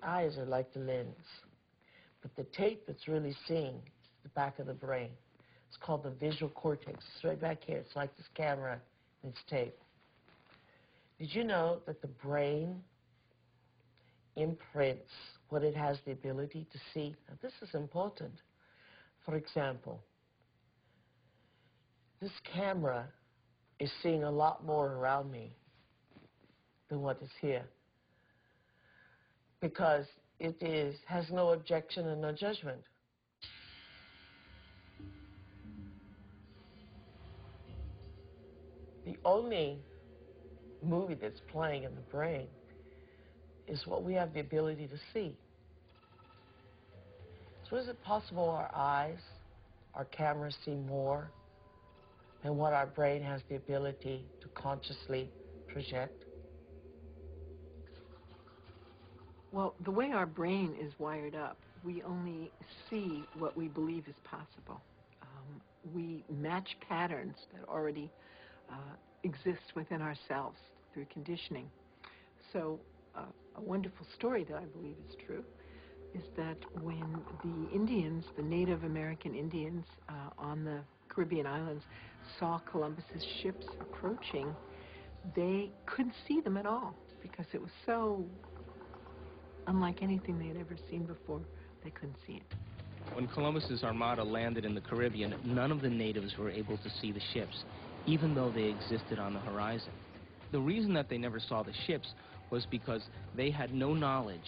eyes are like the lens. But the tape that's really seeing the back of the brain. It's called the visual cortex. It's right back here. It's like this camera and it's tape. Did you know that the brain imprints what it has the ability to see? Now, this is important. For example, this camera is seeing a lot more around me than what is here, because it has no objection and no judgment. The only movie that's playing in the brain is what we have the ability to see. So is it possible our eyes, our cameras see more than what our brain has the ability to consciously project? Well, the way our brain is wired up, we only see what we believe is possible. We match patterns that already exist within ourselves through conditioning. So a wonderful story that I believe is true is that when the Indians, the Native American Indians on the Caribbean islands saw Columbus's ships approaching, they couldn't see them at all because it was so unlike anything they had ever seen before. They couldn't see it. When Columbus's armada landed in the Caribbean, none of the natives were able to see the ships, even though they existed on the horizon. The reason that they never saw the ships was because they had no knowledge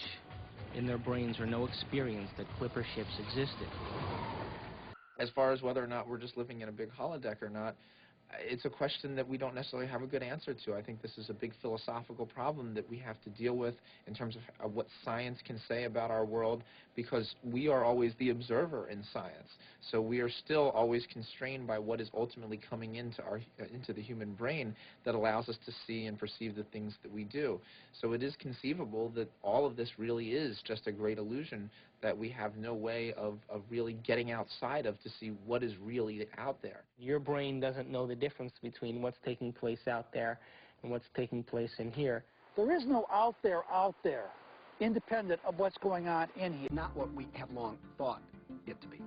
in their brains or no experience that clipper ships existed. As far as whether or not we're just living in a big holodeck or not, it's a question that we don't necessarily have a good answer to. I think this is a big philosophical problem that we have to deal with in terms of what science can say about our world, because we are always the observer in science. So we are still always constrained by what is ultimately coming into the human brain that allows us to see and perceive the things that we do. So it is conceivable that all of this really is just a great illusion that we have no way of really getting outside of to see what is really out there. Your brain doesn't know the difference between what's taking place out there and what's taking place in here. There is no out there, independent of what's going on in here. Not what we have long thought it to be.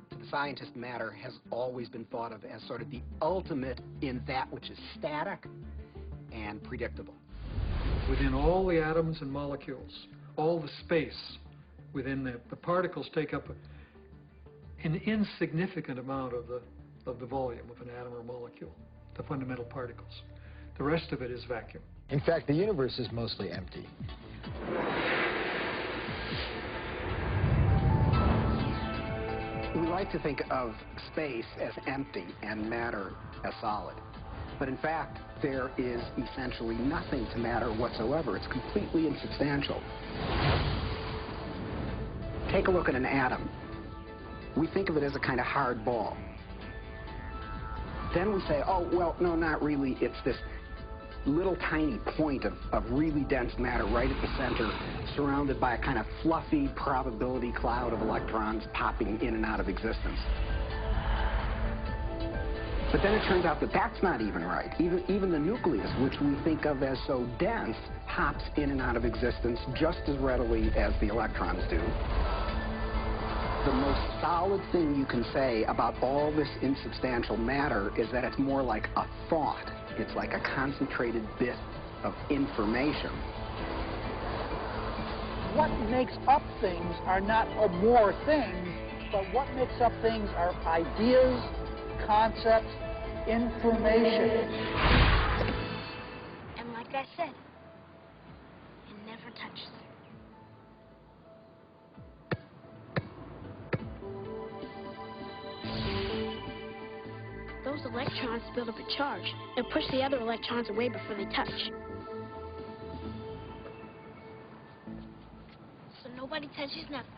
To the scientist, matter has always been thought of as sort of the ultimate in that which is static and predictable. Within all the atoms and molecules, all the space within the particles take up an insignificant amount of the volume of an atom or molecule, the fundamental particles. The rest of it is vacuum. In fact, the universe is mostly empty. We like to think of space as empty and matter as solid. But in fact, there is essentially nothing to matter whatsoever. It's completely insubstantial. Take a look at an atom. We think of it as a kind of hard ball. Then we say, oh, well, no, not really. It's this little tiny point of really dense matter right at the center, surrounded by a kind of fluffy probability cloud of electrons popping in and out of existence. But then it turns out that that's not even right. Even the nucleus, which we think of as so dense, pops in and out of existence just as readily as the electrons do. The most solid thing you can say about all this insubstantial matter is that it's more like a thought. It's like a concentrated bit of information. What makes up things are not more things, but what makes up things are ideas, concepts, information. And like I said, it never touches it. Those electrons build up a charge and push the other electrons away before they touch. So nobody touches nothing.